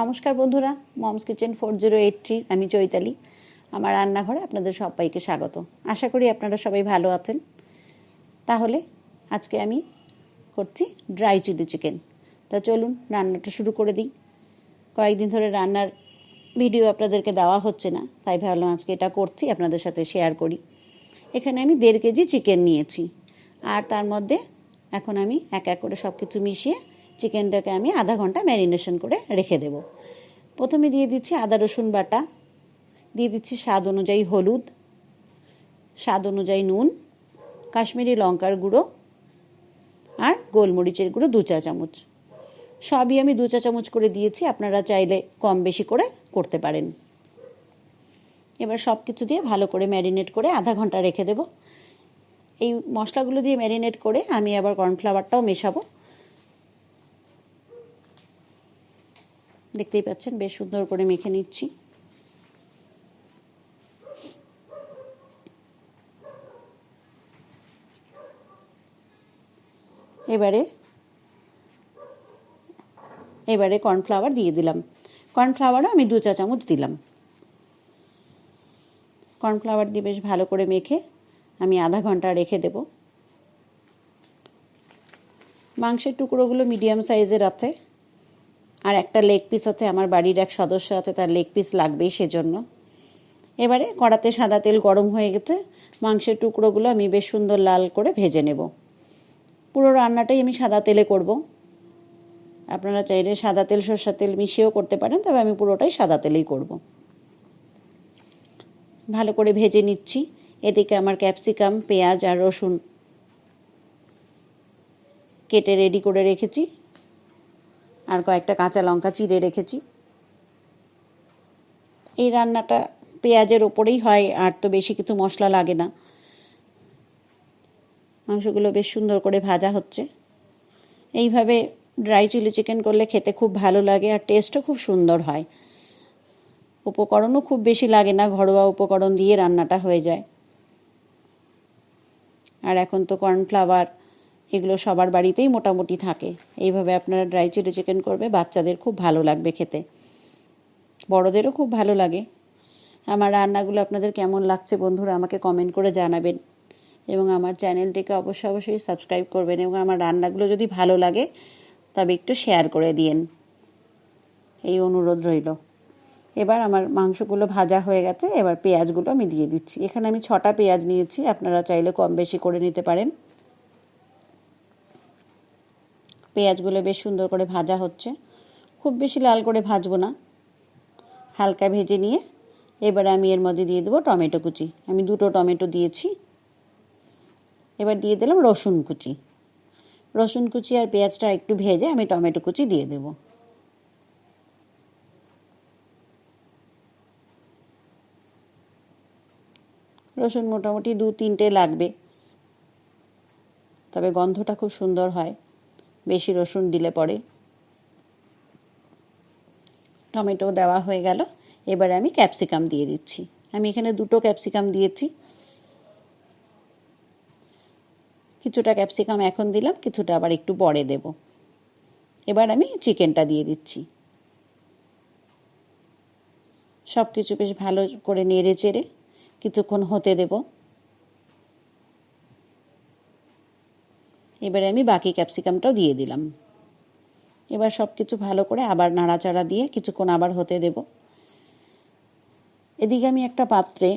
নমস্কার বন্ধুরা, moms kitchen 4083 আমি চৈতালি। আমার রান্নাঘরে আপনাদের সবাইকে স্বাগত। আশা করি আপনারা সবাই ভালো আছেন। তাহলে আজকে আমি করছি ড্রাই চিলি চিকেন। তা চলুন রান্নাটা শুরু করে দিই। কয়েকদিন ধরে রান্নার ভিডিও আপনাদেরকে দেওয়া হচ্ছে না, তাই ভাবলাম আজকে এটা করছি, আপনাদের সাথে শেয়ার করি। এখানে আমি 1.5 কেজি চিকেন নিয়েছি, আর তার মধ্যে এখন আমি এক এক করে সব কিছু মিশিয়ে চিকেনটাকে আমি আধা ঘন্টা ম্যারিনেশন করে রেখে দেব। প্রথমে দিয়ে দিচ্ছি আদা রসুন বাটা, দিয়ে দিচ্ছি স্বাদ অনুযায়ী হলুদ, স্বাদ অনুযায়ী নুন, কাশ্মীরি লঙ্কার গুঁড়ো আর গোলমরিচের গুঁড়ো 2 চা চামচ। সবই আমি 2 চা চামচ করে দিয়েছি, আপনারা চাইলে কম বেশি করে করতে পারেন। এবার সব কিছু দিয়ে ভালো করে ম্যারিনেট করে আধা ঘন্টা রেখে দেব। এই মশলাগুলো দিয়ে ম্যারিনেট করে আমি আবার কর্নফ্লাওয়ারটাও মেশাবো। দেখতেই পাচ্ছেন বেশ সুন্দর করে মেখে নিচ্ছি। এবারে কর্নফ্লাওয়ার দিয়ে দিলাম। কর্নফ্লাওয়ারও আমি 2 চা চামচ দিলাম। কর্নফ্লাওয়ার দিয়ে বেশ ভালো করে মেখে আমি আধা ঘন্টা রেখে দেব। মাংসের টুকরোগুলো মিডিয়াম সাইজের আছে, আর একটা লেগ পিস আছে, আমার বাড়ির এক সদস্য আছে, তার লেগ পিস লাগবেই সেজন্য। এবারে কড়াতে সাদা তেল গরম হয়ে গেছে, মাংসের টুকরোগুলো আমি বেশ সুন্দর লাল করে ভেজে নেব। পুরো রান্নাটাই আমি সাদা তেলে করব। আপনারা চাইলে সাদা তেল সরষের তেল মিশিয়েও করতে পারেন, তবে আমি পুরোটাই সাদা তেলেই করব। ভালো করে ভেজে নিচ্ছি। এদিকে আমার ক্যাপসিকাম, পেঁয়াজ আর রসুন কেটে রেডি করে রেখেছি, আর কয়েকটা কাঁচা লঙ্কা চিড়ে রেখেছি। এই রান্নাটা পেঁয়াজের ওপরেই হয়, আর তো বেশি কিছু মশলা লাগে না। মাংসগুলো বেশ সুন্দর করে ভাজা হচ্ছে। এইভাবে ড্রাই চিলি চিকেন করলে খেতে খুব ভালো লাগে, আর টেস্টও খুব সুন্দর হয়। উপকরণও খুব বেশি লাগে না, ঘরোয়া উপকরণ দিয়ে রান্নাটা হয়ে যায়। আর এখন তো কর্নফ্লাওয়ার এগুলো সবার বাড়িতেই মোটামুটি থাকে। এইভাবে আপনারা ড্রাই চিলি চিকেন করবে, বাচ্চাদের খুব ভালো লাগবে খেতে, বড়দেরও খুব ভালো লাগে। আমার রান্নাগুলো আপনাদের কেমন লাগছে বন্ধুরা আমাকে কমেন্ট করে জানাবেন, এবং আমার চ্যানেলটিকে অবশ্যই সাবস্ক্রাইব করবেন, এবং আমার রান্নাগুলো যদি ভালো লাগে তবে একটু শেয়ার করে দিয়েন, এই অনুরোধ রইল। এবার আমার মাংসগুলো ভাজা হয়ে গেছে, এবার পেঁয়াজগুলো আমি দিয়ে দিচ্ছি। এখানে আমি 6টা পেঁয়াজ নিয়েছি, আপনারা চাইলে কম বেশি করে নিতে পারেন। পেঁয়াজগুলো বেশ সুন্দর করে ভাজা হচ্ছে, খুব বেশি লাল করে ভাজবো না, হালকা ভেজে নিয়ে এবার আমি এর মধ্যে দিয়ে দেবো টমেটো কুচি। আমি 2টো টমেটো দিয়েছি। এবার দিয়ে দিলাম রসুন কুচি। রসুন কুচি আর পেঁয়াজটা একটু ভেজে আমি টমেটো কুচি দিয়ে দেবো। রসুন মোটামুটি 2-3টে লাগবে, তবে গন্ধটা খুব সুন্দর হয় বেশি রসুন দিলে পরে। টমেটো দেওয়া হয়ে গেল, এবারে আমি ক্যাপসিকাম দিয়ে দিচ্ছি। আমি এখানে 2টো ক্যাপসিকাম দিয়েছি। কিছুটা ক্যাপসিকাম এখন দিলাম, কিছুটা আবার একটু পরে দেব। এবার আমি চিকেনটা দিয়ে দিচ্ছি। সব কিছু বেশ ভালো করে নেড়ে চেড়ে কিছুক্ষণ হতে দেব। এবারে আমি বাকি ক্যাপসিকামটাও দিয়ে দিলাম। এবার সব কিছু ভালো করে আবার নাড়াচাড়া দিয়ে কিছুক্ষণ আবার হতে দেব। এদিকে আমি একটা পাত্রে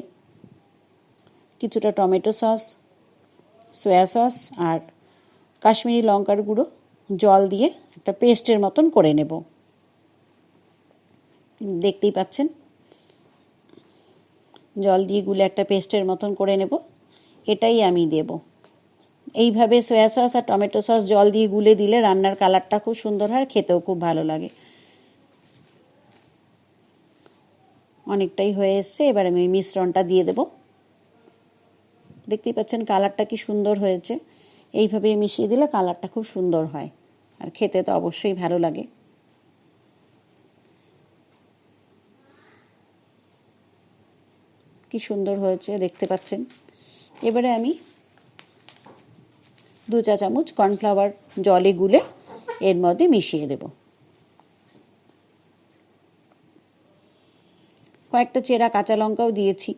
কিছুটা টমেটো সস, সয়া সস আর কাশ্মীরি লঙ্কার গুঁড়ো জল দিয়ে একটা পেস্টের মতন করে নেব। দেখতেই পাচ্ছেন জল দিয়ে গুলে একটা পেস্টের মতন করে নেব। এটাই আমি দেব। এইভাবে সয়া সস আর টমেটো সস জল দিয়ে গুলে দিলে রান্নার কালারটা খুব সুন্দর হয়, খেতেও খুব ভালো লাগে। অনেকটাই হয়ে এসছে, এবার আমি ওই মিশ্রণটা দিয়ে দেব। দেখতেই পাচ্ছেন কালারটা কি সুন্দর হয়েছে। এইভাবে মিশিয়ে দিলে কালারটা খুব সুন্দর হয়, আর খেতে তো অবশ্যই ভালো লাগে। কি সুন্দর হয়েছে দেখতে পাচ্ছেন। এবারে আমি 2 চা চামচ কর্নফ্লাওয়ার জলে গুলে এর মধ্যে মিশিয়ে দেব। কয়েকটা চেরা কাঁচা লঙ্কাও দিয়েছি।